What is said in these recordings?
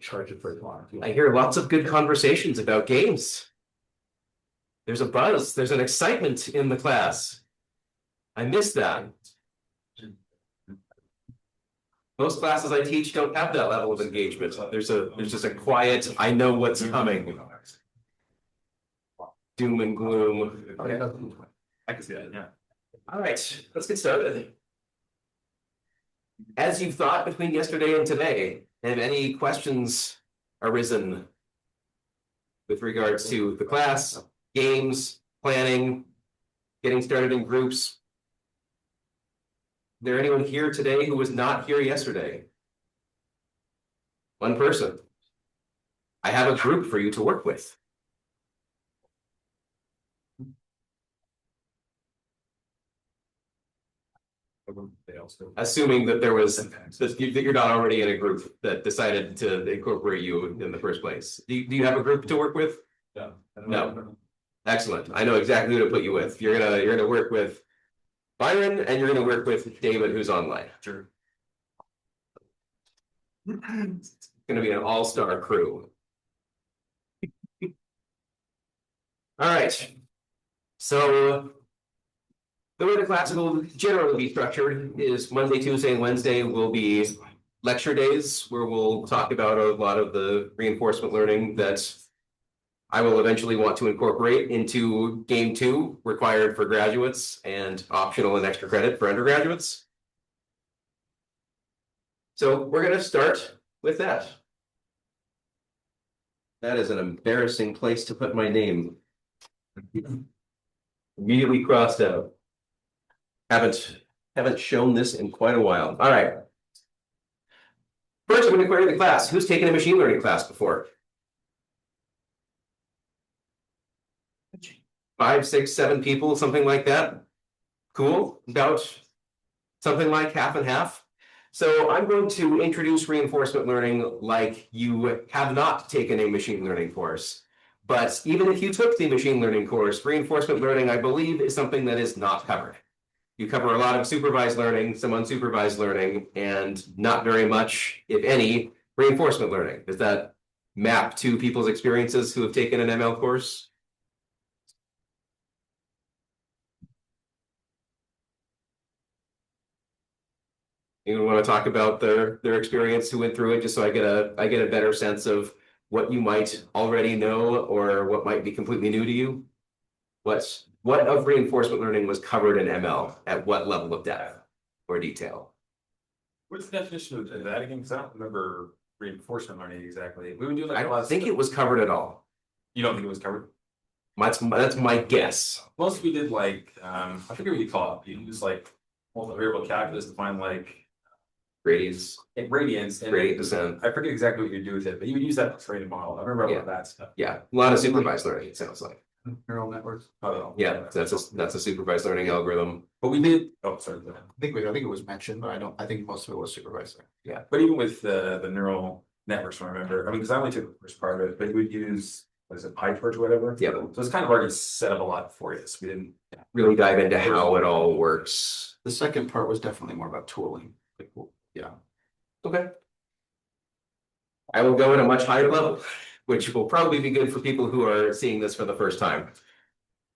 Charge it for long. I hear lots of good conversations about games. There's a buzz, there's an excitement in the class. I miss that. Most classes I teach don't have that level of engagement. There's just a quiet, I know what's coming. Doom and gloom. Okay. I can see that, yeah. All right, let's get started. As you've thought between yesterday and today, have any questions arisen with regards to the class, games, planning, getting started in groups? Is there anyone here today who was not here yesterday? One person. I have a group for you to work with. Assuming that there was that you're not already in a group that decided to incorporate you in the first place. Do you have a group to work with? No. No. Excellent. I know exactly who to put you with. You're gonna work with Byron, and you're gonna work with David, who's online. Sure. It's gonna be an all-star crew. All right. So the way the class will generally be structured is Monday, Tuesday, and Wednesday will be lecture days where we'll talk about a lot of the reinforcement learning that I will eventually want to incorporate into Game 2, required for graduates and optional and extra credit for undergraduates. So we're going to start with that. That is an embarrassing place to put my name. Immediately crossed out. Haven't shown this in quite a while. All right. First, I'm going to query the class. Who's taken a machine learning class before? 5, 6, 7 people, something like that. Cool. About something like half and half. So I'm going to introduce reinforcement learning like you have not taken a machine learning course. But even if you took the machine learning course, reinforcement learning, I believe, is something that is not covered. You cover a lot of supervised learning, some unsupervised learning, and not very much, if any, reinforcement learning. Does that map to people's experiences who have taken an ML course? You want to talk about their experience who went through it, just so I get a better sense of what you might already know or what might be completely new to you? What of reinforcement learning was covered in ML at what level of depth or detail? What's the definition of that again? Because I don't remember reinforcement learning exactly. We would do like I think it was covered at all. You don't think it was covered? That's my guess. Most we did like I forget what you call it. You use like multivariable calculus to find like Gradients. Gradients and Gradient descent. I forget exactly what you do with it, but you would use that for training model. I remember all of that stuff. Yeah, a lot of supervised learning, it sounds like. Neural networks. Oh, Yeah, that's a supervised learning algorithm. But we did. Oh, sorry. I think it was mentioned, but I think most of it was supervised. Yeah, but even with the neural networks, I remember. I mean, because I only took the first part of it, but you would use what is it, PyTorch or whatever. Yeah. So it's kind of already set up a lot for you. So we didn't really dive into how it all works. The second part was definitely more about tooling. Yeah. Okay. I will go at a much higher level, which will probably be good for people who are seeing this for the first time.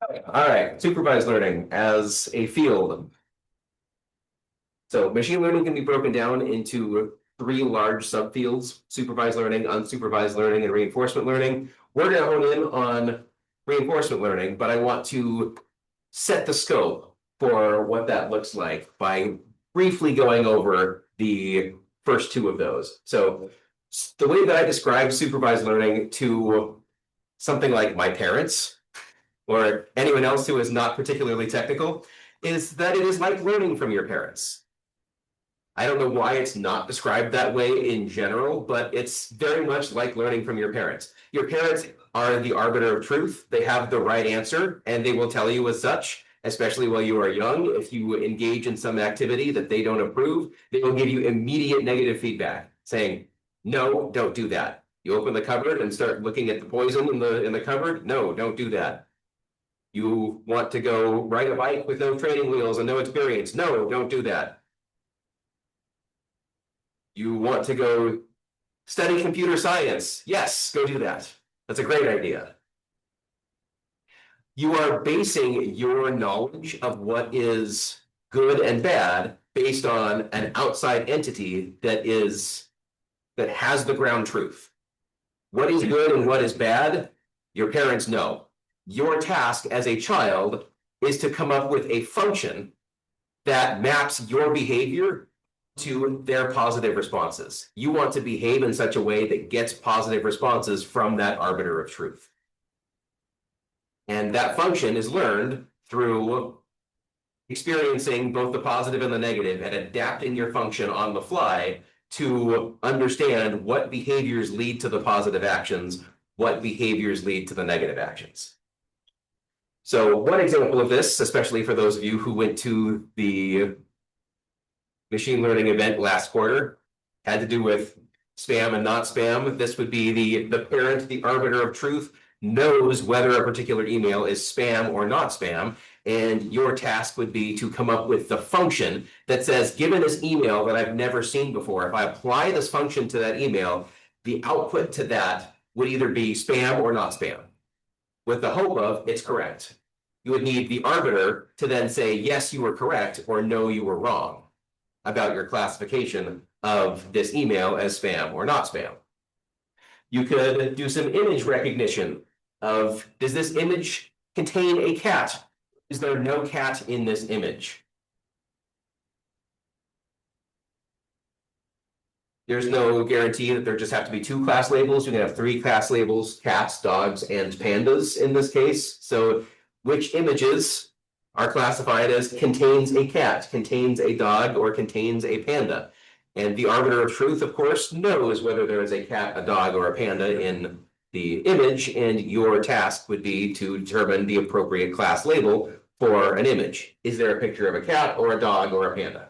All right, supervised learning as a field. So machine learning can be broken down into 3 large subfields: supervised learning, unsupervised learning, and reinforcement learning. We're going to hone in on reinforcement learning, but I want to set the scope for what that looks like by briefly going over the first 2 of those. So the way that I describe supervised learning to something like my parents or anyone else who is not particularly technical is that it is like learning from your parents. I don't know why it's not described that way in general, but it's very much like learning from your parents. Your parents are the arbiter of truth. They have the right answer, and they will tell you as such. Especially while you are young, if you engage in some activity that they don't approve, they will give you immediate negative feedback saying, no, don't do that. You open the cupboard and start looking at the poison in the cupboard. No, don't do that. You want to go ride a bike with no training wheels and no experience. No, don't do that. You want to go study computer science? Yes, go do that. That's a great idea. You are basing your knowledge of what is good and bad based on an outside entity that has the ground truth. What is good and what is bad, your parents know. Your task as a child is to come up with a function that maps your behavior to their positive responses. You want to behave in such a way that gets positive responses from that arbiter of truth. And that function is learned through experiencing both the positive and the negative and adapting your function on the fly to understand what behaviors lead to the positive actions, what behaviors lead to the negative actions. So one example of this, especially for those of you who went to the machine learning event last quarter, had to do with spam and not spam. This would be the parent, the arbiter of truth, knows whether a particular email is spam or not spam. And your task would be to come up with the function that says, given this email that I've never seen before, if I apply this function to that email, the output to that would either be spam or not spam, with the hope of it's correct. You would need the arbiter to then say, yes, you were correct, or no, you were wrong about your classification of this email as spam or not spam. You could do some image recognition of, does this image contain a cat? Is there no cat in this image? There's no guarantee that there just have to be 2 class labels. You can have 3 class labels, cats, dogs, and pandas in this case. So which images are classified as contains a cat, contains a dog, or contains a panda? And the arbiter of truth, of course, knows whether there is a cat, a dog, or a panda in the image, and your task would be to determine the appropriate class label for an image. Is there a picture of a cat or a dog or a panda?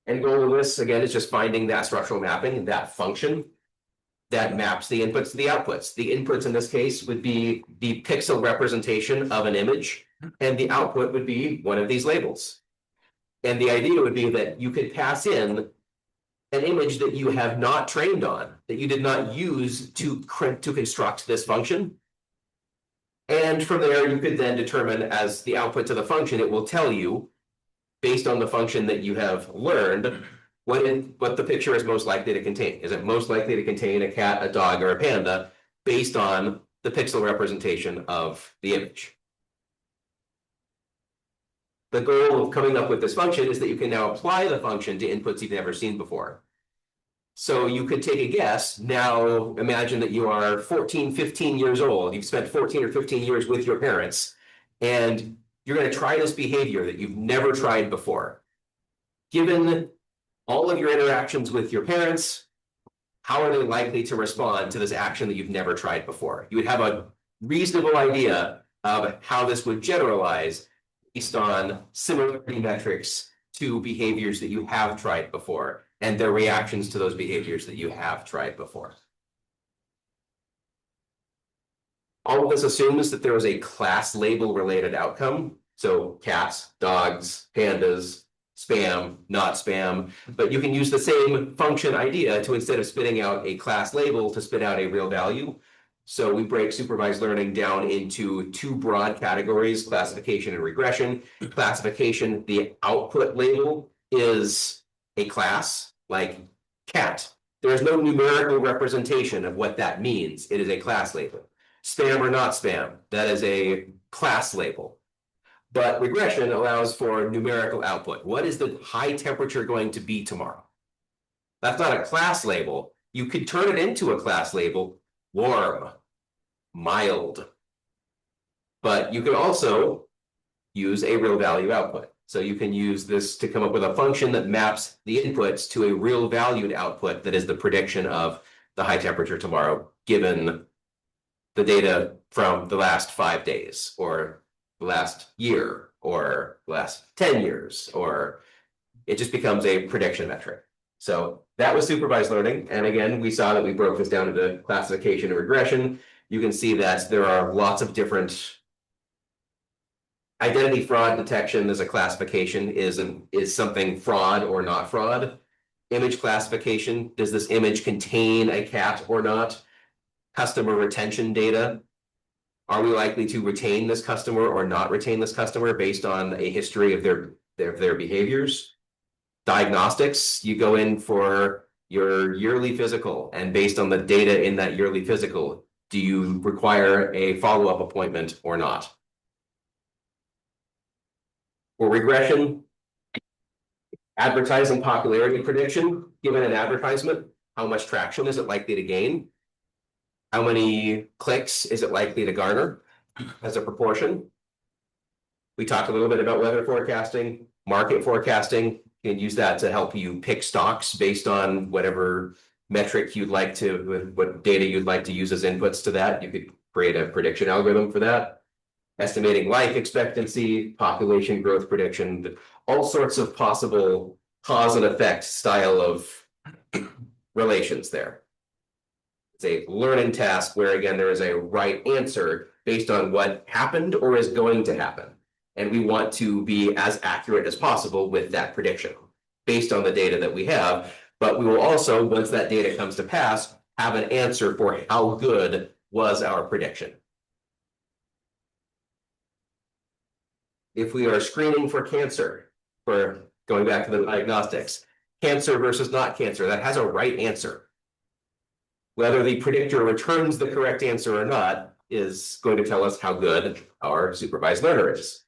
And goal of this, again, is just finding that structural mapping, that function that maps the inputs to the outputs. The inputs in this case would be the pixel representation of an image, and the output would be one of these labels. And the idea would be that you could pass in an image that you have not trained on, that you did not use to construct this function. And from there, you could then determine, as the output to the function, it will tell you, based on the function that you have learned, what the picture is most likely to contain. Is it most likely to contain a cat, a dog, or a panda, based on the pixel representation of the image? The goal of coming up with this function is that you can now apply the function to inputs you've never seen before. So you could take a guess. Now imagine that you are 14, 15 years old. You've spent 14 or 15 years with your parents, and you're going to try this behavior that you've never tried before. Given all of your interactions with your parents, how are they likely to respond to this action that you've never tried before? You would have a reasonable idea of how this would generalize based on similarity metrics to behaviors that you have tried before and their reactions to those behaviors that you have tried before. All of this assumes that there is a class label related outcome. So cats, dogs, pandas, spam, not spam, but you can use the same function idea to, instead of spitting out a class label, to spit out a real value. So we break supervised learning down into 2 broad categories: classification and regression. Classification, the output label is a class, like cat. There is no numerical representation of what that means. It is a class label. Spam or not spam, that is a class label. But regression allows for numerical output. What is the high temperature going to be tomorrow? That's not a class label. You could turn it into a class label: warm, mild. But you could also use a real value output. So you can use this to come up with a function that maps the inputs to a real valued output that is the prediction of the high temperature tomorrow, given the data from the last 5 days, or the last year, or the last 10 years, or it just becomes a prediction metric. So that was supervised learning. And again, we saw that we broke this down into classification and regression. You can see that there are lots of different Identity fraud detection as a classification is something fraud or not fraud. Image classification, does this image contain a cat or not? Customer retention data. Are we likely to retain this customer or not retain this customer based on a history of their behaviors? Diagnostics, you go in for your yearly physical, and based on the data in that yearly physical, do you require a follow-up appointment or not? For regression, advertising popularity prediction, given an advertisement, how much traction is it likely to gain? How many clicks is it likely to garner as a proportion? We talked a little bit about weather forecasting, market forecasting. You can use that to help you pick stocks based on whatever metric you'd like to, what data you'd like to use as inputs to that. You could create a prediction algorithm for that. Estimating life expectancy, population growth prediction, all sorts of possible cause and effect style of relations there. It's a learning task where, again, there is a right answer based on what happened or is going to happen. And we want to be as accurate as possible with that prediction based on the data that we have. But we will also, once that data comes to pass, have an answer for how good was our prediction. If we are screening for cancer, for going back to the diagnostics, cancer versus not cancer, that has a right answer. Whether the predictor returns the correct answer or not is going to tell us how good our supervised learner is.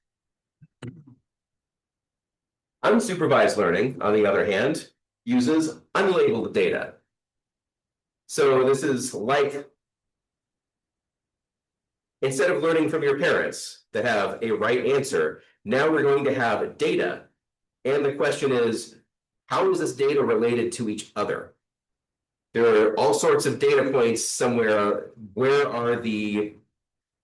Unsupervised learning, on the other hand, uses unlabeled data. So this is like, instead of learning from your parents that have a right answer, now we're going to have data. And the question is, how is this data related to each other? There are all sorts of data points somewhere. Where's the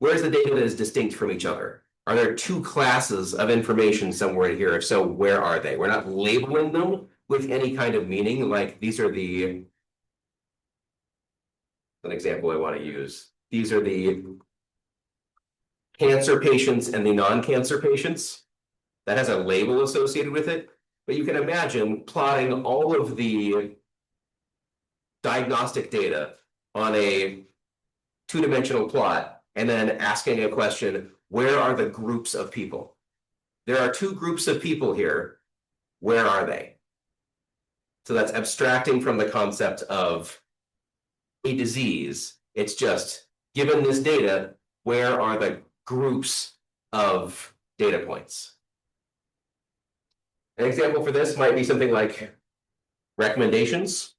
data that is distinct from each other? Are there two classes of information somewhere here? If so, where are they? We're not labeling them with any kind of meaning, like these are an example I want to use. These are the cancer patients and the non-cancer patients. That has a label associated with it. But you can imagine plotting all of the diagnostic data on a two-dimensional plot and then asking a question, where are the groups of people? There are two groups of people here. Where are they? So that's abstracting from the concept of a disease. It's just, given this data, where are the groups of data points? An example for this might be something like recommendations.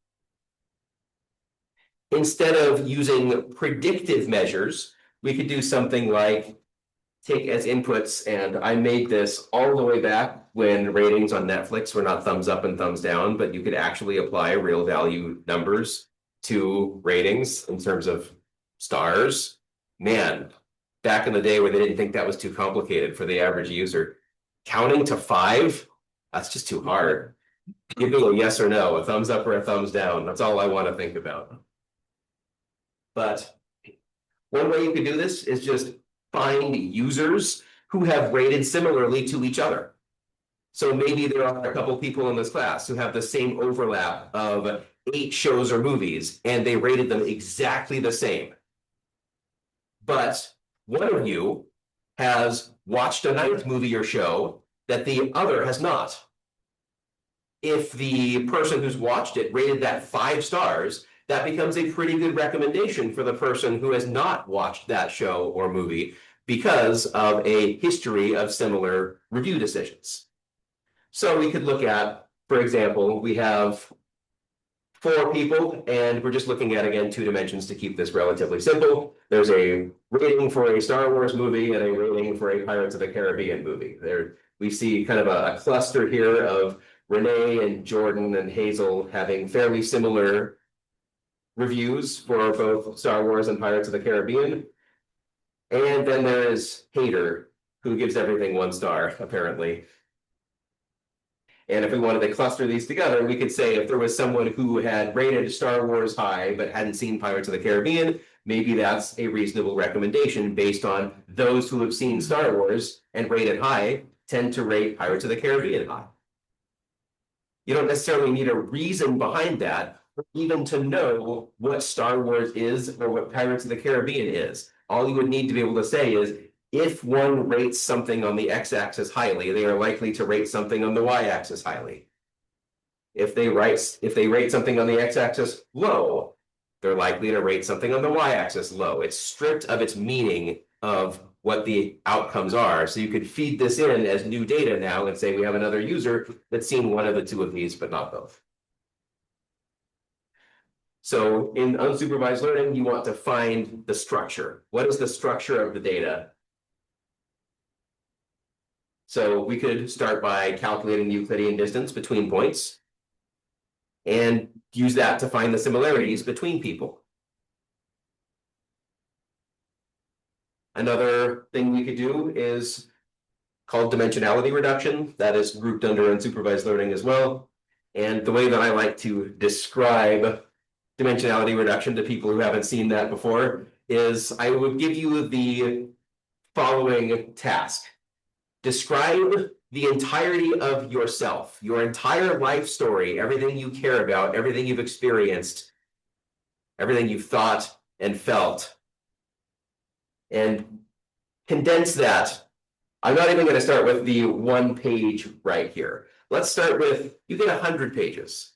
Instead of using predictive measures, we could do something like take as inputs, and I made this all the way back when ratings on Netflix were not thumbs up and thumbs down, but you could actually apply real value numbers to ratings in terms of stars. Man, back in the day where they didn't think that was too complicated for the average user, counting to 5, that's just too hard. Give me a yes or no, a thumbs up or a thumbs down. That's all I want to think about. But one way you could do this is just find users who have rated similarly to each other. So maybe there are a couple people in this class who have the same overlap of 8 shows or movies, and they rated them exactly the same. But one of you has watched a 9th movie or show that the other has not. If the person who's watched it rated that 5 stars, that becomes a pretty good recommendation for the person who has not watched that show or movie because of a history of similar review decisions. So we could look at, for example, we have 4 people, and we're just looking at, again, 2 dimensions to keep this relatively simple. There's a rating for a Star Wars movie and a rating for a Pirates of the Caribbean movie. There we see kind of a cluster here of Renee and Jordan and Hazel having fairly similar reviews for both Star Wars and Pirates of the Caribbean. And then there is Hater, who gives everything 1 star, apparently. And if we wanted to cluster these together, we could say if there was someone who had rated Star Wars high but hadn't seen Pirates of the Caribbean, maybe that's a reasonable recommendation based on those who have seen Star Wars and rate it high tend to rate Pirates of the Caribbean high. You don't necessarily need a reason behind that, or even to know what Star Wars is or what Pirates of the Caribbean is. All you would need to be able to say is, if one rates something on the x-axis highly, they are likely to rate something on the y-axis highly. If they rate something on the x-axis low, they're likely to rate something on the y-axis low. It's stripped of its meaning of what the outcomes are. So you could feed this in as new data now and say we have another user that's seen one of the two of these, but not both. So in unsupervised learning, you want to find the structure. What is the structure of the data? So we could start by calculating the Euclidean distance between points and use that to find the similarities between people. Another thing we could do is called dimensionality reduction. That is grouped under unsupervised learning as well. And the way that I like to describe dimensionality reduction to people who haven't seen that before is I would give you the following task. Describe the entirety of yourself, your entire life story, everything you care about, everything you've experienced, everything you've thought and felt, and condense that. I'm not even going to start with the 1 page right here. Let's start with, you get 100 pages.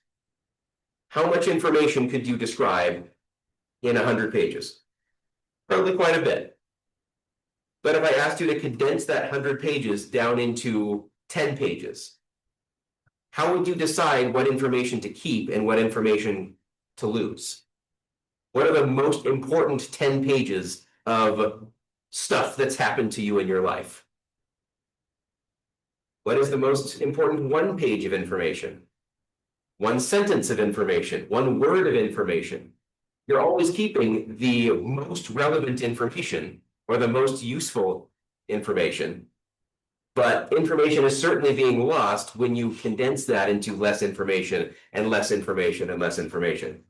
How much information could you describe in 100 pages? Probably quite a bit. But if I asked you to condense that 100 pages down into 10 pages, how would you decide what information to keep and what information to lose? What are the most important 10 pages of stuff that's happened to you in your life? What is the most important 1 page of information? 1 sentence of information, 1 word of information. You're always keeping the most relevant information or the most useful information. But information is certainly being lost when you condense that into less information and less information and less information.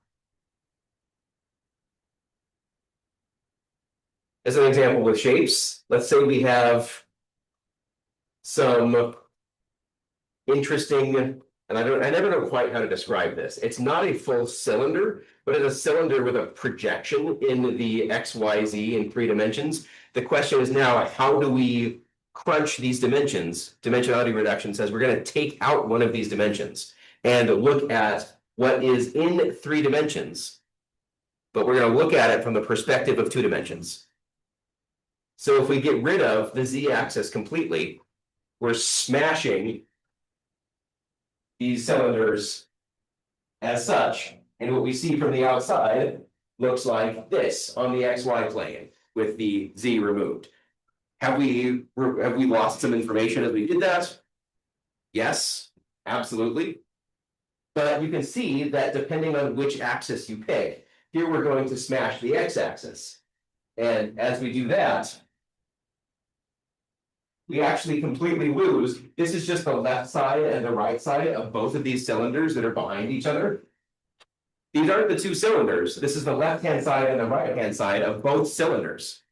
As an example with shapes, let's say we have some interesting, and I never know quite how to describe this. It's not a full cylinder, but it's a cylinder with a projection in the X, Y, Z in 3 dimensions. The question is now, how do we crunch these dimensions? Dimensionality reduction says we're going to take out one of these dimensions and look at what is in 3 dimensions, but we're going to look at it from the perspective of 2 dimensions. So if we get rid of the Z-axis completely, we're smashing these cylinders as such. And what we see from the outside looks like this on the XY plane with the Z removed. Have we lost some information as we did that? Yes, absolutely. But you can see that depending on which axis you pick, here we're going to smash the X-axis. And as we do that, we actually completely lose. This is just the left side and the right side of both of these cylinders that are behind each other. These aren't the 2 cylinders. This is the left-hand side and the right-hand side of both cylinders.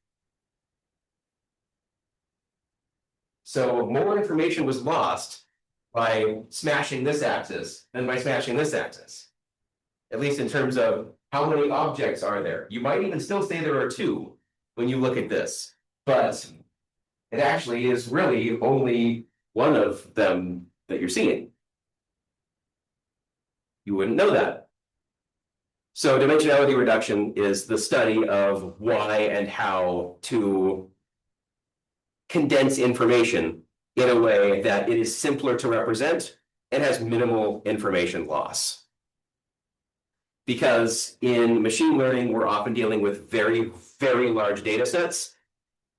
So more information was lost by smashing this axis than by smashing this axis. At least in terms of how many objects are there. You might even still say there are 2 when you look at this, but it actually is really only one of them that you're seeing. You wouldn't know that. So dimensionality reduction is the study of why and how to condense information in a way that it is simpler to represent and has minimal information loss. Because in machine learning, we're often dealing with very, very large data sets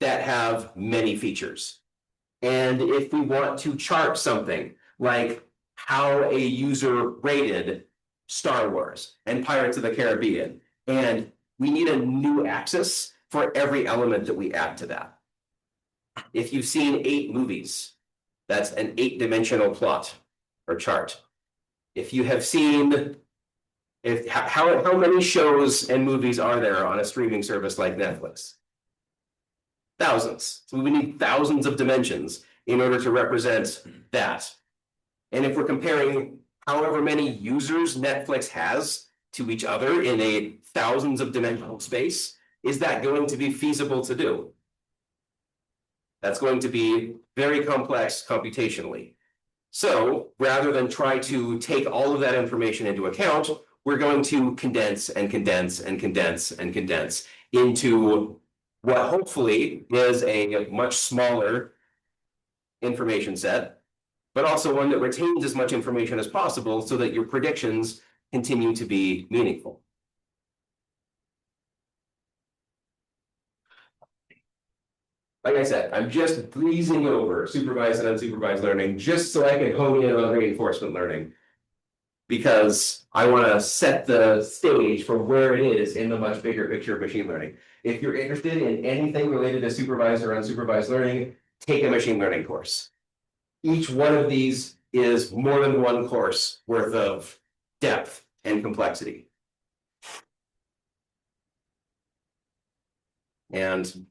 that have many features. And if we want to chart something like how a user rated Star Wars and Pirates of the Caribbean, and we need a new axis for every element that we add to that. If you've seen 8 movies, that's an 8-dimensional plot or chart. If you have seen How many shows and movies are there on a streaming service like Netflix? Thousands. So we need thousands of dimensions in order to represent that. And if we're comparing however many users Netflix has to each other in a thousands of dimensional space, is that going to be feasible to do? That's going to be very complex computationally. So rather than try to take all of that information into account, we're going to condense and condense and condense and condense into what hopefully is a much smaller information set, but also one that retains as much information as possible so that your predictions continue to be meaningful. Like I said, I'm just breezing over supervised and unsupervised learning just so I can hone in on reinforcement learning. Because I want to set the stage for where it is in the much bigger picture of machine learning. If you're interested in anything related to supervised or unsupervised learning, take a machine learning course. Each one of these is more than one course worth of depth and complexity. And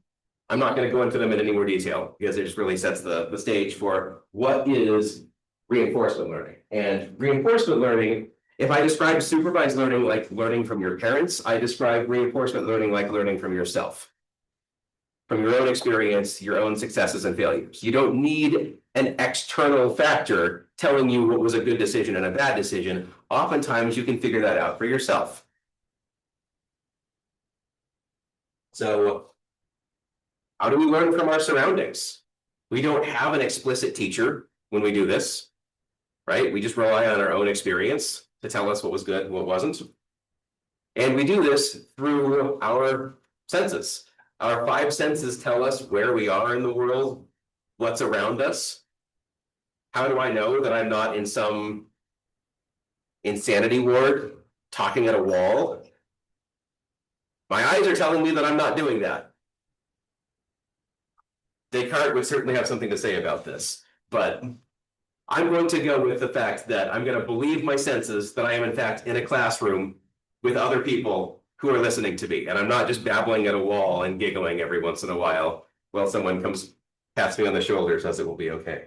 I'm not going to go into them in any more detail because it just really sets the stage for what is reinforcement learning. And reinforcement learning, if I describe supervised learning like learning from your parents, I describe reinforcement learning like learning from yourself. From your own experience, your own successes and failures. You don't need an external factor telling you what was a good decision and a bad decision. Oftentimes you can figure that out for yourself. So how do we learn from our surroundings? We don't have an explicit teacher when we do this, right? We just rely on our own experience to tell us what was good and what wasn't. And we do this through our senses. Our 5 senses tell us where we are in the world, what's around us. How do I know that I'm not in some insanity ward talking at a wall? My eyes are telling me that I'm not doing that. Descartes would certainly have something to say about this, but I'm going to go with the fact that I'm going to believe my senses that I am in fact in a classroom with other people who are listening to me, and I'm not just babbling at a wall and giggling every once in a while someone comes, pats me on the shoulder, says it will be okay.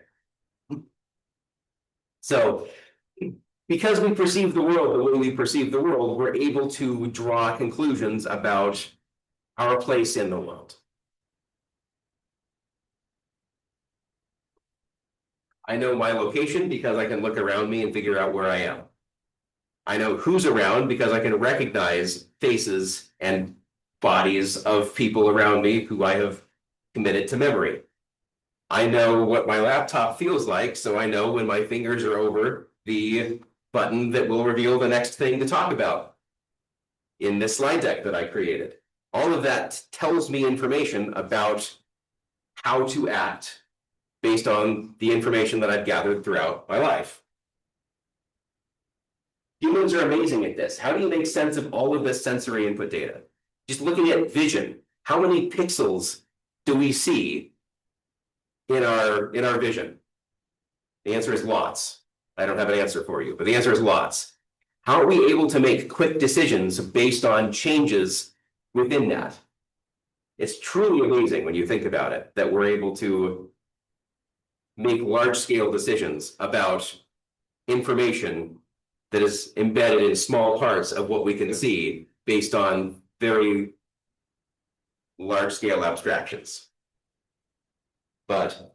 So because we perceive the world the way we perceive the world, we're able to draw conclusions about our place in the world. I know my location because I can look around me and figure out where I am. I know who's around because I can recognize faces and bodies of people around me who I have committed to memory. I know what my laptop feels like, so I know when my fingers are over the button that will reveal the next thing to talk about in this slide deck that I created. All of that tells me information about how to act based on the information that I've gathered throughout my life. Humans are amazing at this. How do you make sense of all of this sensory input data? Just looking at vision, how many pixels do we see in our vision? The answer is lots. I don't have an answer for you, but the answer is lots. How are we able to make quick decisions based on changes within that? It's truly amazing when you think about it, that we're able to make large-scale decisions about information that is embedded in small parts of what we can see based on very large-scale abstractions. But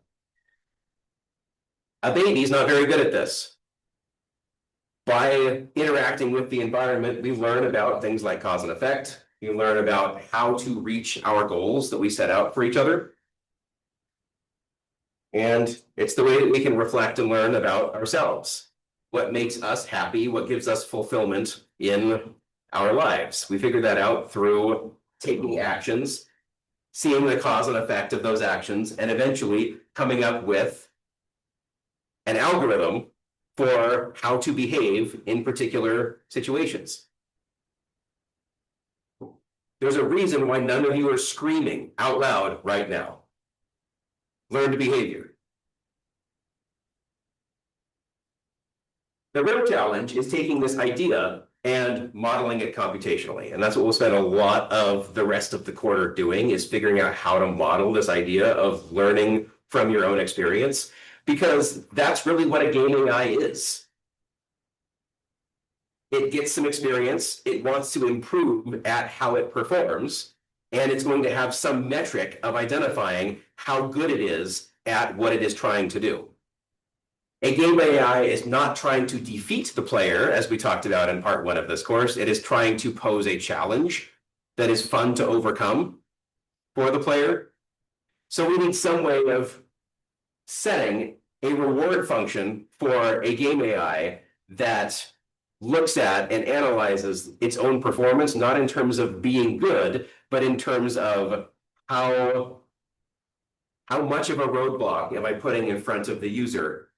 a baby's not very good at this. By interacting with the environment, we learn about things like cause and effect. We learn about how to reach our goals that we set out for each other. And it's the way that we can reflect and learn about ourselves. What makes us happy, what gives us fulfillment in our lives. We figure that out through taking actions, seeing the cause and effect of those actions, and eventually coming up with an algorithm for how to behave in particular situations. There's a reason why none of you are screaming out loud right now. Learned behavior. The real challenge is taking this idea and modeling it computationally. And that's what we'll spend a lot of the rest of the quarter doing, is figuring out how to model this idea of learning from your own experience, because that's really what a game AI is. It gets some experience, it wants to improve at how it performs, and it's going to have some metric of identifying how good it is at what it is trying to do. A game AI is not trying to defeat the player, as we talked about in part 1 of this course. It is trying to pose a challenge that is fun to overcome for the player. So we need some way of setting a reward function for a game AI that looks at and analyzes its own performance, not in terms of being good, but in terms of how much of a roadblock am I putting in front of the user?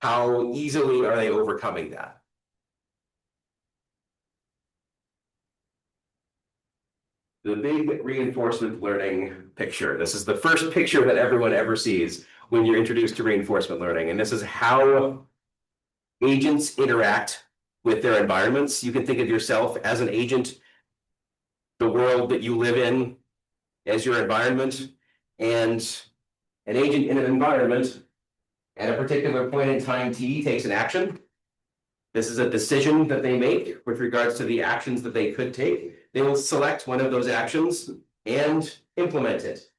How easily are they overcoming that? The big reinforcement learning picture. This is the first picture that everyone ever sees when you're introduced to reinforcement learning. And this is how agents interact with their environments. You can think of yourself as an agent, the world that you live in as your environment, and an agent in an environment at a particular point in time t takes an action. This is a decision that they make with regards to the actions that they could take. They will select one of those actions and implement it.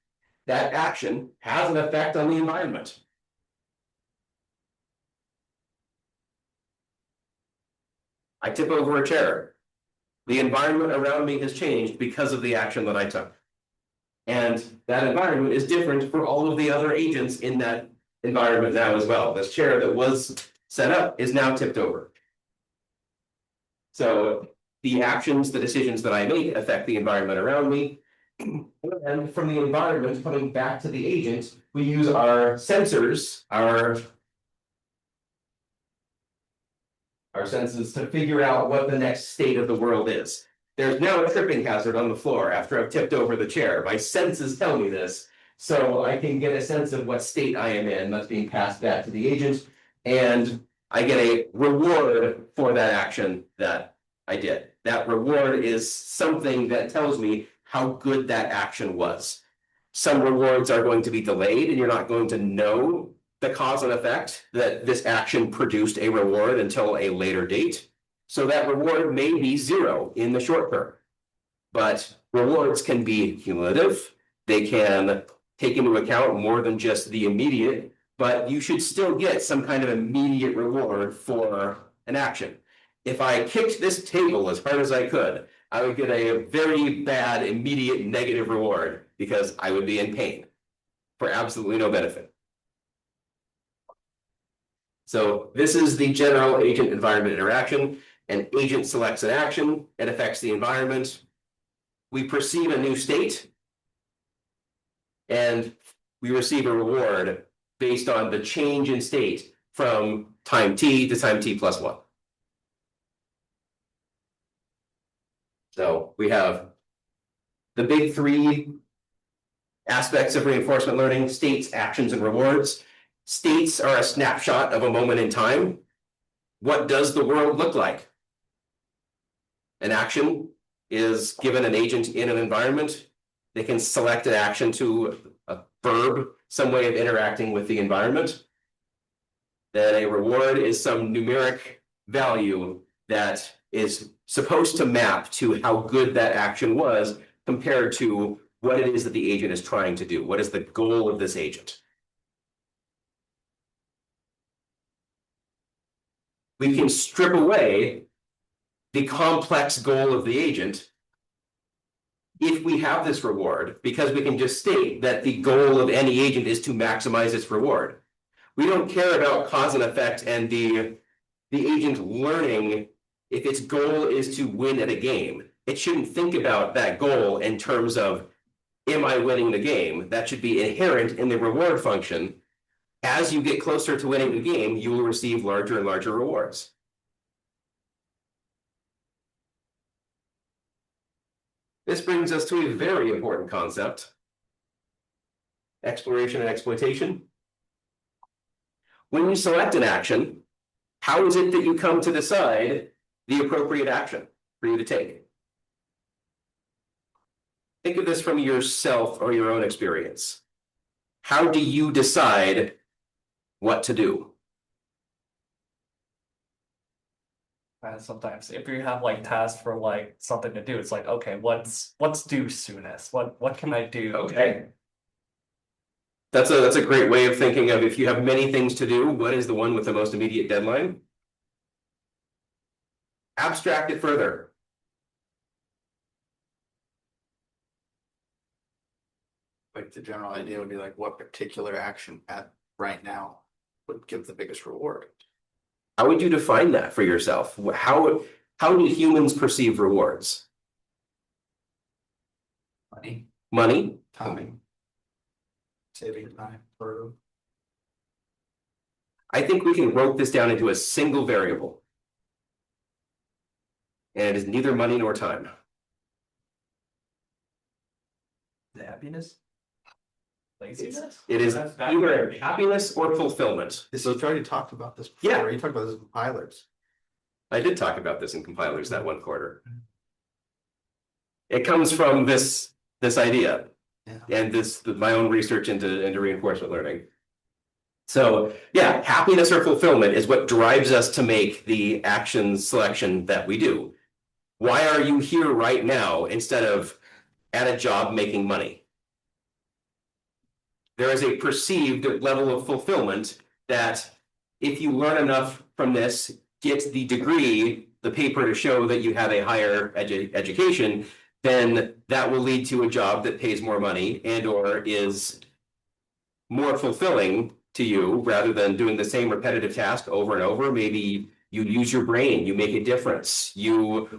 That action has an effect on the environment. I tip over a chair. The environment around me has changed because of the action that I took. And that environment is different for all of the other agents in that environment now as well. This chair that was set up is now tipped over. So the actions, the decisions that I make affect the environment around me. And from the environment coming back to the agent, we use our sensors, our senses to figure out what the next state of the world is. There's now a tripping hazard on the floor after I've tipped over the chair. My senses tell me this, so I can get a sense of what state I am in. That's being passed back to the agent, and I get a reward for that action that I did. That reward is something that tells me how good that action was. Some rewards are going to be delayed, and you're not going to know the cause and effect that this action produced a reward until a later date. So that reward may be 0 in the short term, but rewards can be cumulative. They can take into account more than just the immediate, but you should still get some kind of immediate reward for an action. If I kicked this table as hard as I could, I would get a very bad immediate negative reward because I would be in pain for absolutely no benefit. So this is the general agent environment interaction. An agent selects an action, it affects the environment. We perceive a new state, and we receive a reward based on the change in state from time t to time t plus 1. So we have the big 3 aspects of reinforcement learning: states, actions, and rewards. States are a snapshot of a moment in time. What does the world look like? An action is given an agent in an environment. They can select an action to a verb, some way of interacting with the environment. Then a reward is some numeric value that is supposed to map to how good that action was compared to what it is that the agent is trying to do. What is the goal of this agent? We can strip away the complex goal of the agent if we have this reward, because we can just state that the goal of any agent is to maximize its reward. We don't care about cause and effect and the agent learning if its goal is to win at a game. It shouldn't think about that goal in terms of, am I winning the game? That should be inherent in the reward function. As you get closer to winning the game, you will receive larger and larger rewards. This brings us to a very important concept: exploration and exploitation. When you select an action, how is it that you come to decide the appropriate action for you to take. Think of this from yourself or your own experience. How do you decide what to do? And sometimes if you have like tasks for like something to do, it's like, okay, what's due soonest? What can I do? Okay. That's a great way of thinking of, if you have many things to do, what is the one with the most immediate deadline? Abstract it further. Like the general idea would be like, what particular action at right now would give the biggest reward? How would you define that for yourself? How do humans perceive rewards? Money, Money? time. Saving time for. I think we can rope this down into a single variable. And it is neither money nor time. The happiness? Laziness? It is either happiness or fulfillment. This is already talked about this before. Yeah. You talked about this in compilers. I did talk about this in compilers that one quarter. It comes from this idea Yeah. and my own research into reinforcement learning. So yeah, happiness or fulfillment is what drives us to make the action selection that we do. Why are you here right now instead of at a job making money? There is a perceived level of fulfillment that if you learn enough from this, get the degree, the paper to show that you have a higher education, then that will lead to a job that pays more money and or is more fulfilling to you rather than doing the same repetitive task over and over. Maybe you use your brain, you make a difference,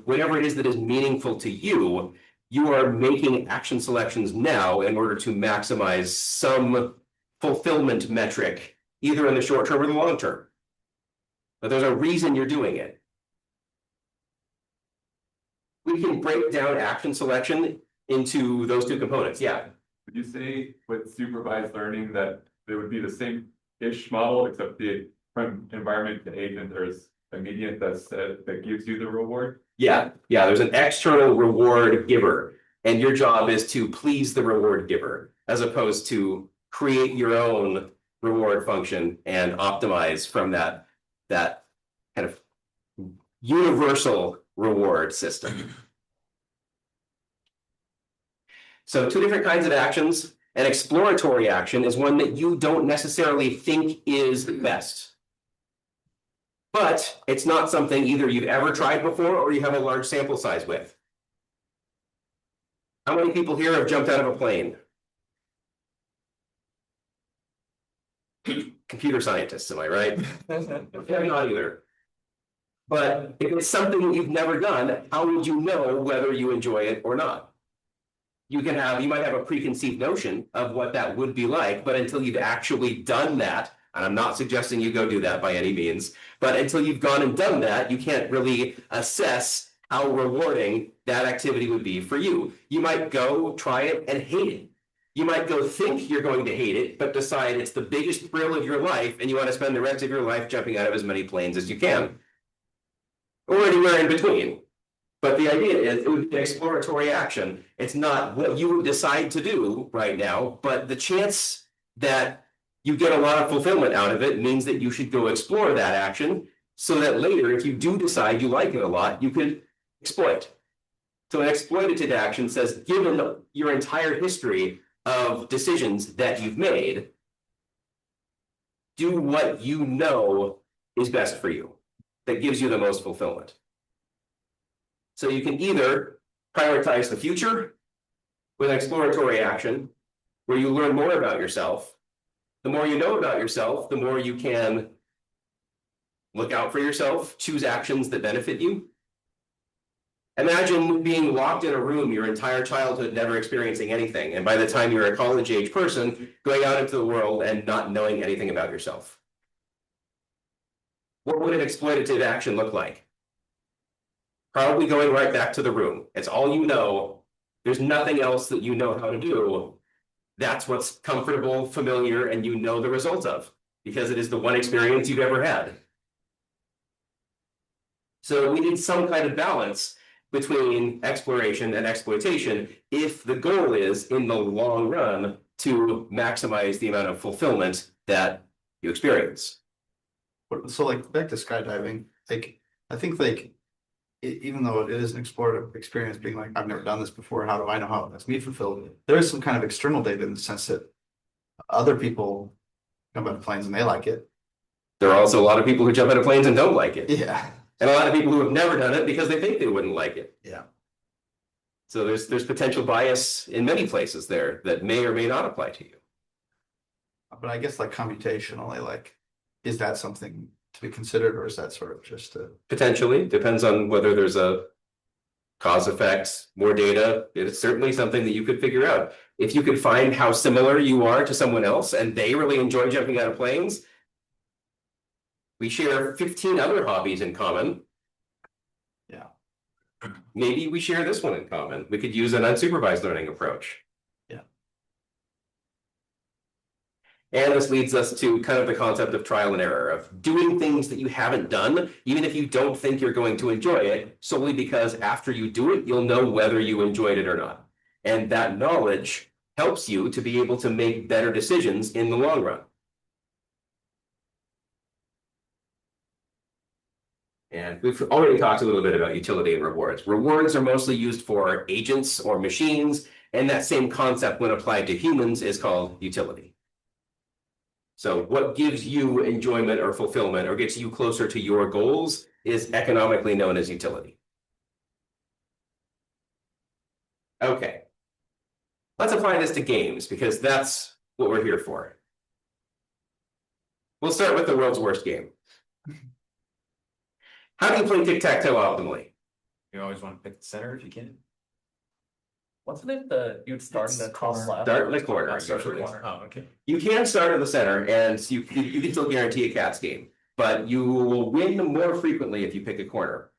whatever it is that is meaningful to you, you are making action selections now in order to maximize some fulfillment metric, either in the short term or the long term. But there's a reason you're doing it. We can break down action selection into those two components. Yeah. Would you say with supervised learning that there would be the same-ish model, except from environment to agent, there's a median that gives you the reward? Yeah, there's an external reward giver, and your job is to please the reward giver, as opposed to create your own reward function and optimize from that kind of universal reward system. So two different kinds of actions. An exploratory action is one that you don't necessarily think is best. But it's not something either you've ever tried before or you have a large sample size with. How many people here have jumped out of a plane? Computer scientists, am I right? Yeah, not either. But if it's something you've never done, how would you know whether you enjoy it or not? You might have a preconceived notion of what that would be like, but until you've actually done that, and I'm not suggesting you go do that by any means, but until you've gone and done that, you can't really assess how rewarding that activity would be for you. You might go try it and hate it. You might go think you're going to hate it, but decide it's the biggest thrill of your life and you want to spend the rest of your life jumping out of as many planes as you can. Or anywhere in between. But the idea is it would be an exploratory action. It's not what you decide to do right now, but the chance that you get a lot of fulfillment out of it means that you should go explore that action so that later, if you do decide you like it a lot, you could exploit. So an exploitative action says, given your entire history of decisions that you've made, do what you know is best for you, that gives you the most fulfillment. So you can either prioritize the future with exploratory action, where you learn more about yourself. The more you know about yourself, the more you can look out for yourself, choose actions that benefit you. Imagine being locked in a room your entire childhood, never experiencing anything. And by the time you're a college age person, going out into the world and not knowing anything about yourself. What would an exploitative action look like? Probably going right back to the room. It's all you know. There's nothing else that you know how to do. That's what's comfortable, familiar, and you know the results of, because it is the one experience you've ever had. So we need some kind of balance between exploration and exploitation if the goal is in the long run to maximize the amount of fulfillment that you experience. So like back to skydiving, like I think like even though it is an explorative experience, being like, I've never done this before, how do I know how that's me fulfilled? There is some kind of external data in the sense that other people jump out of planes and they like it. There are also a lot of people who jump out of planes and don't like it. Yeah. And a lot of people who have never done it because they think they wouldn't like it. Yeah. So there's potential bias in many places there that may or may not apply to you. But I guess like computationally, like, is that something to be considered, or is that sort of just a Potentially, depends on whether there's a cause effect, more data. It's certainly something that you could figure out. If you could find how similar you are to someone else and they really enjoy jumping out of planes, we share 15 other hobbies in common. Yeah. Maybe we share this one in common. We could use an unsupervised learning approach. Yeah. And this leads us to kind of the concept of trial and error, of doing things that you haven't done, even if you don't think you're going to enjoy it, solely because after you do it, you'll know whether you enjoyed it or not. And that knowledge helps you to be able to make better decisions in the long run. And we've already talked a little bit about utility and rewards. Rewards are mostly used for agents or machines, and that same concept when applied to humans is called utility. So what gives you enjoyment or fulfillment or gets you closer to your goals is economically known as utility. Okay. Let's apply this to games because that's what we're here for. We'll start with the world's worst game. How do you play tic-tac-toe optimally? You always want to pick the center if you can. Wasn't it you'd start in the top left? Start in the corner, Not start in the usually. corner. Oh, okay. You can start in the center and you can still guarantee a cat's game, but you will win more frequently if you pick a corner.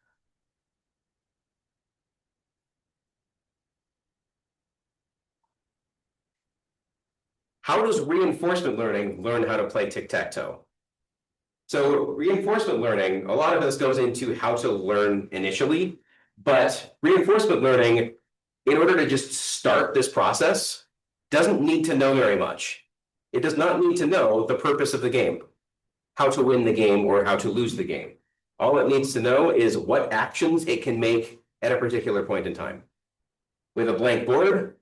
How does reinforcement learning learn how to play tic-tac-toe? So reinforcement learning, a lot of this goes into how to learn initially, but reinforcement learning, in order to just start this process, doesn't need to know very much. It does not need to know the purpose of the game, how to win the game or how to lose the game. All it needs to know is what actions it can make at a particular point in time. With a blank board,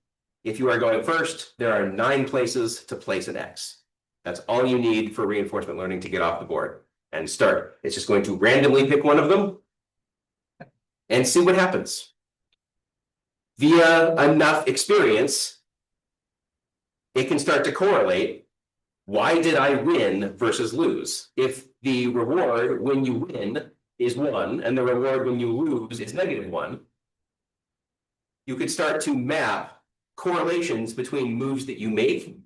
if you are going first, there are 9 places to place an X. That's all you need for reinforcement learning to get off the board and start. It's just going to randomly pick one of them and see what happens. Via enough experience, it can start to correlate. Why did I win versus lose? If the reward when you win is 1 and the reward when you lose is -1, you could start to map correlations between moves that you make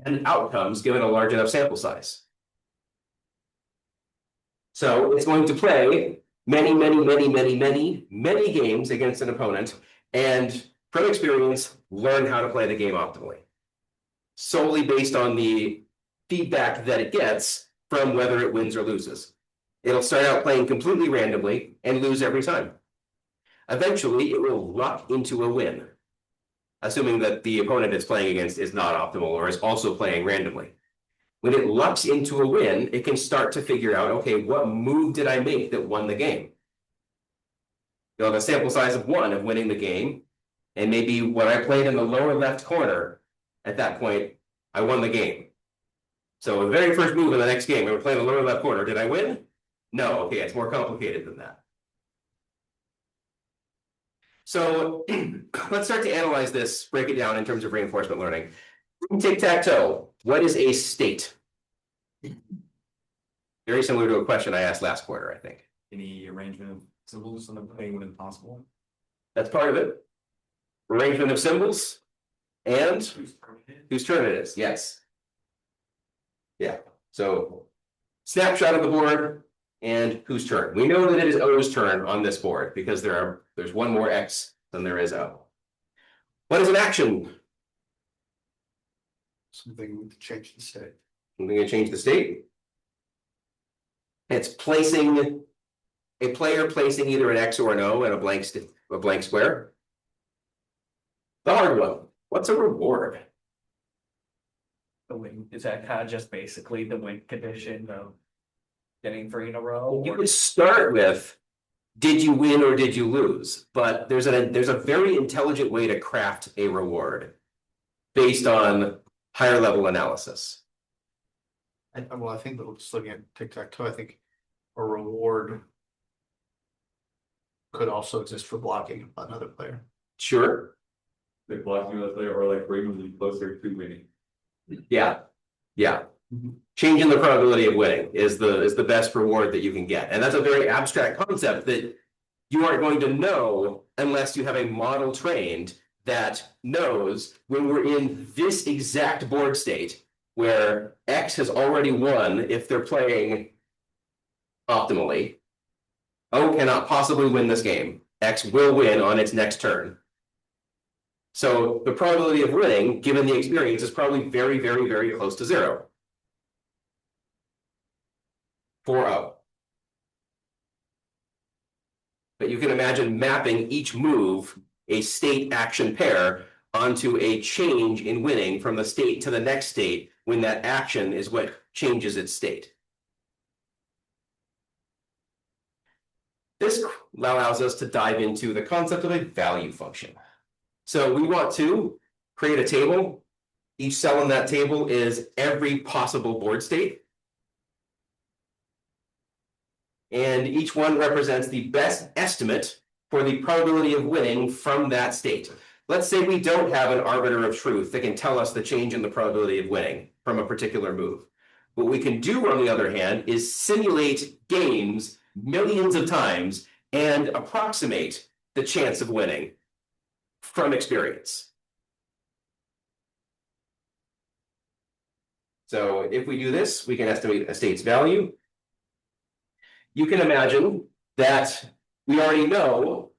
and outcomes given a large enough sample size. So it's going to play many games against an opponent and from experience, learn how to play the game optimally. Solely based on the feedback that it gets from whether it wins or loses. It'll start out playing completely randomly and lose every time. Eventually, it will luck into a win, assuming that the opponent it's playing against is not optimal or is also playing randomly. When it lucks into a win, it can start to figure out, okay, what move did I make that won the game? You'll have a sample size of 1 of winning the game, and maybe when I played in the lower left corner, at that point, I won the game. So the very first move in the next game, we were playing the lower left corner. Did I win? No, okay, it's more complicated than that. So let's start to analyze this, break it down in terms of reinforcement learning. Tic-tac-toe, what is a state? Very similar to a question I asked last quarter, I think. Any arrangement of symbols in the plane when possible. That's part of it. Arrangement of symbols and whose turn it is, yes. Yeah, so snapshot of the board and whose turn. We know that it is O's turn on this board because there's 1 more X than there is O. What is an action? something to change the state? Something to change the state. It's placing a player placing either an X or an O and a blank square. The hard one, what's a reward? The win, is that kind of just basically the win condition of getting 3 in a row? You or- could start with, did you win or did you lose? But there's a very intelligent way to craft a reward based on higher level analysis. Well, I think that just looking at tic-tac-toe, I think a reward could also exist for blocking another player. Sure, Like blocking the player or like bringing you closer to winning. yeah, yeah. Changing the probability of winning is the best reward that you can get. And that's a very abstract concept that you aren't going to know unless you have a model trained that knows when we're in this exact board state where X has already won if they're playing optimally. O cannot possibly win this game. X will win on its next turn. So the probability of winning, given the experience, is probably very, very, very close to 0. For O. But you can imagine mapping each move, a state action pair, onto a change in winning from the state to the next state when that action is what changes its state. This allows us to dive into the concept of a value function. So we want to create a table. Each cell in that table is every possible board state. And each one represents the best estimate for the probability of winning from that state. Let's say we don't have an arbiter of truth that can tell us the change in the probability of winning from a particular move. What we can do, on the other hand, is simulate games millions of times and approximate the chance of winning from experience. So if we do this, we can estimate a state's value. You can imagine that we already know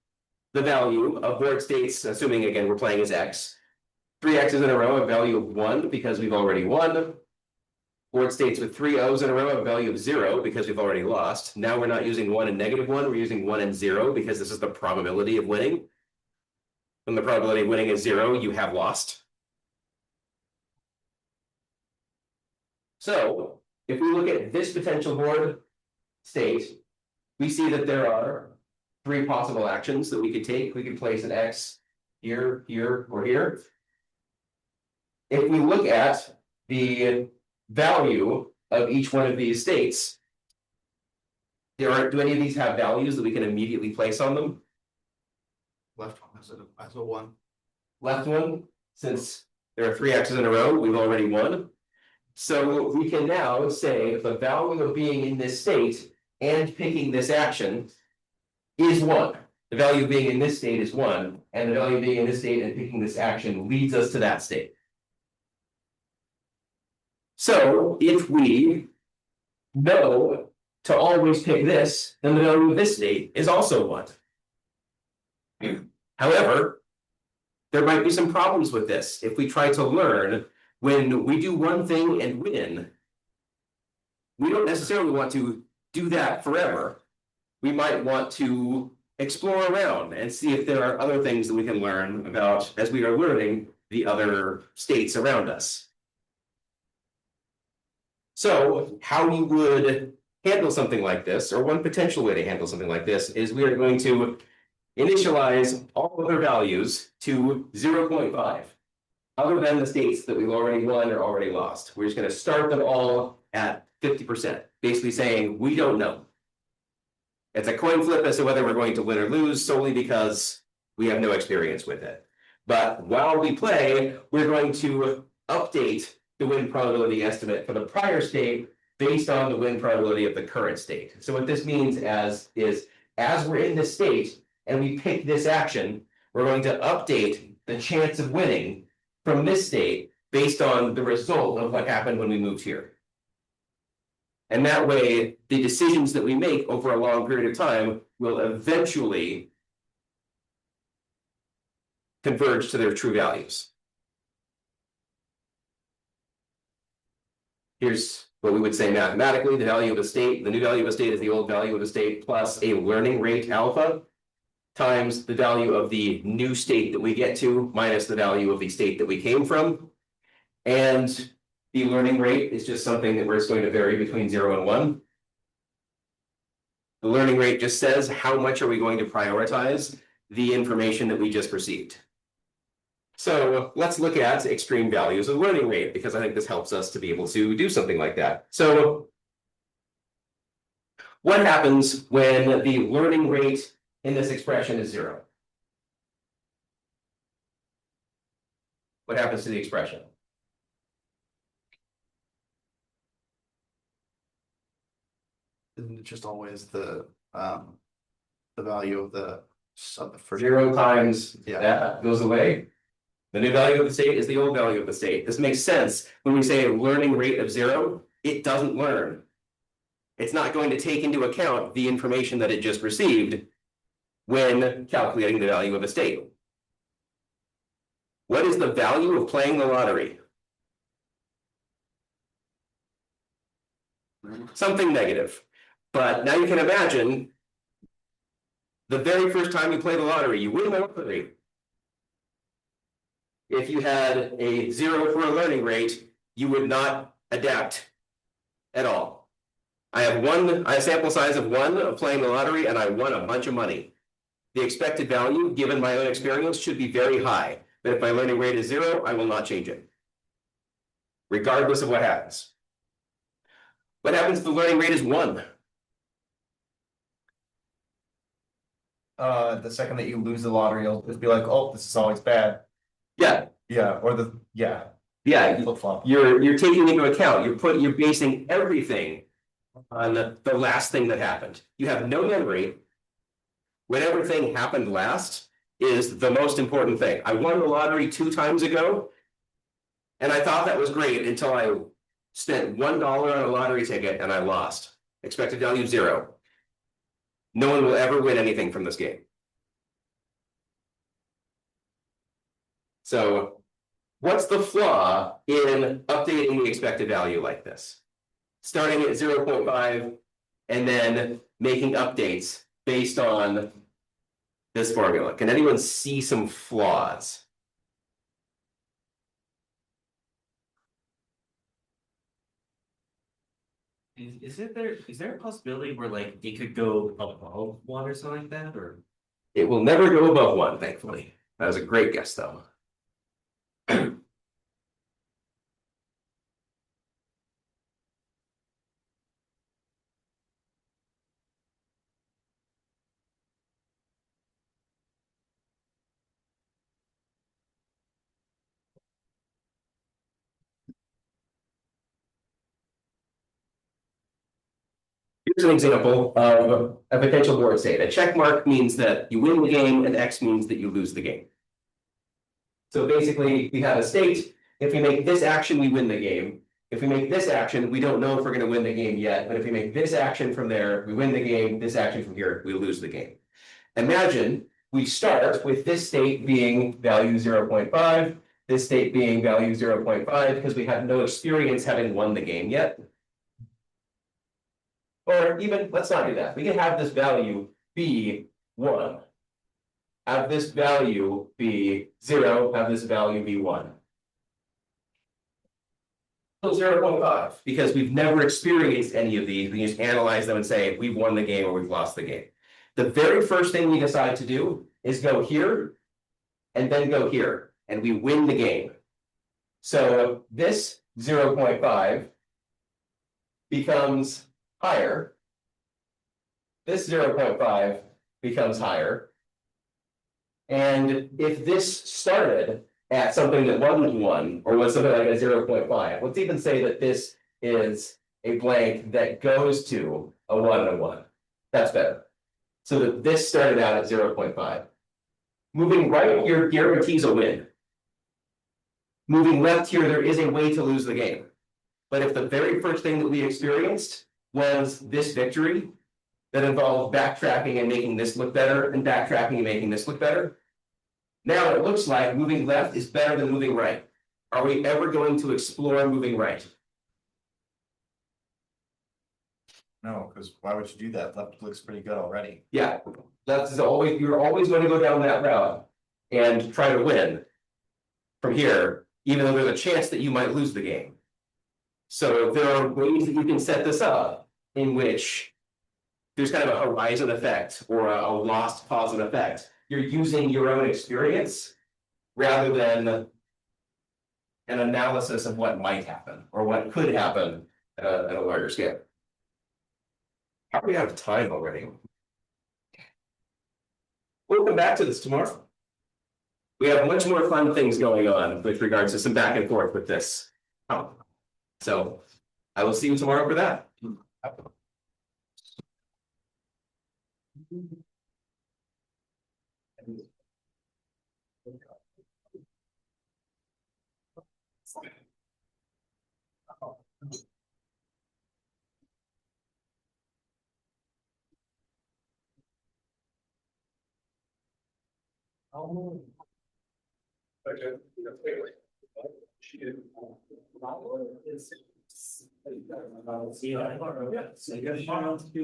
the value of board states, assuming again we're playing as X. 3 X's in a row, a value of 1 because we've already won. Board states with 3 O's in a row, a value of 0 because we've already lost. Now we're not using 1 and -1, we're using 1 and 0 because this is the probability of winning. When the probability of winning is 0, you have lost. So if we look at this potential board state, we see that there are 3 possible actions that we could take. We could place an X here, here, or here. If we look at the value of each one of these states, do any of these have values that we can immediately place on them? Left one as a 1. Left one, since there are 3 X's in a row, we've already won. So we can now say the value of being in this state and picking this action is 1. The value of being in this state is 1, and the value of being in this state and picking this action leads us to that state. So if we know to always pick this, then the value of this state is also 1. However, there might be some problems with this. If we try to learn when we do one thing and win, we don't necessarily want to do that forever. We might want to explore around and see if there are other things that we can learn about as we are learning the other states around us. So how we would handle something like this, or one potential way to handle something like this, is we are going to initialize all other values to 0.5, other than the states that we've already won or already lost. We're just going to start them all at 50%, basically saying we don't know. It's a coin flip as to whether we're going to win or lose solely because we have no experience with it. But while we play, we're going to update the win probability estimate for the prior state based on the win probability of the current state. So what this means as we're in this state and we pick this action, we're going to update the chance of winning from this state based on the result of what happened when we moved here. And that way, the decisions that we make over a long period of time will eventually converge to their true values. Here's What we would say mathematically, the value of a state, the new value of a state is the old value of a state plus a learning rate alpha times the value of the new state that we get to minus the value of the state that we came from. And the learning rate is just something that is going to vary between 0 and 1. The learning rate just says how much are we going to prioritize the information that we just received. So let's look at extreme values of learning rate, because I think this helps us to be able to do something like that. So what happens when the learning rate in this expression is 0? What happens to the expression? Isn't it just always the value of the first 0 times Yeah. that goes away. The new value of the state is the old value of the state. This makes sense when we say a learning rate of 0, it doesn't learn. It's not going to take into account the information that it just received when calculating the value of a state. What is the value of playing the lottery? Something negative. But now you can imagine the very first time you play the lottery, you win the lottery. If you had a 0 for a learning rate, you would not adapt at all. I have a sample size of 1 of playing the lottery, and I won a bunch of money. The expected value, given my own experience, should be very high. But if my learning rate is 0, I will not change it, regardless of what happens. What happens if the learning rate is 1? The second that you lose the lottery, you'll just be like, oh, this is always bad. Yeah, Yeah, yeah. flip flop. You're taking into account, you're basing everything on the last thing that happened. You have no memory. Whatever thing happened last is the most important thing. I won the lottery 2 times ago, and I thought that was great until I spent $1 on a lottery ticket and I lost. Expected value 0. No one will ever win anything from this game. So what's the flaw in updating the expected value like this? Starting at 0.5 and then making updates based on this formula. Can anyone see some flaws? Is there a possibility where like it could go above 1 or something like that, or? It will never go above 1, thankfully. That was a great guess, though. Here's an example of a potential board state. A check mark means that you win the game, and X means that you lose the game. So basically, we have a state. If we make this action, we win the game. If we make this action, we don't know if we're going to win the game yet. But if we make this action from there, we win the game. This action from here, we lose the game. Imagine we start with this state being value 0.5, this state being value 0.5, because we have no experience having won the game yet. Or even, let's not do that. We can have this value be 1. Have this value be 0, have this value be 1. So 0.5, because we've never experienced any of these. We just analyze them and say, we've won the game or we've lost the game. The very first thing we decide to do is go here and then go here, and we win the game. So this 0.5 becomes higher. This 0.5 becomes higher. And if this started at something that wasn't 1, or was something like a 0.5, let's even say that this is a blank that goes to a 1 and a 1. That's better. So that this started out at 0.5. Moving right here guarantees a win. Moving left here, there is a way to lose the game. But if the very first thing that we experienced was this victory that involved backtracking and making this look better, and backtracking and making this look better, now it looks like moving left is better than moving right. Are we ever going to explore moving right? No, because why would you do that? Left looks pretty good already. Yeah, that's always, you're always going to go down that route and try to win from here, even though there's a chance that you might lose the game. So there are ways that you can set this up in which there's kind of a horizon effect or a lost cause and effect. You're using your own experience rather than an analysis of what might happen or what could happen at a larger scale. How are we out of time already? We'll come back to this tomorrow. We have much more fun things going on with regards to some back and forth with this. So I will see you tomorrow for that. See you tomorrow.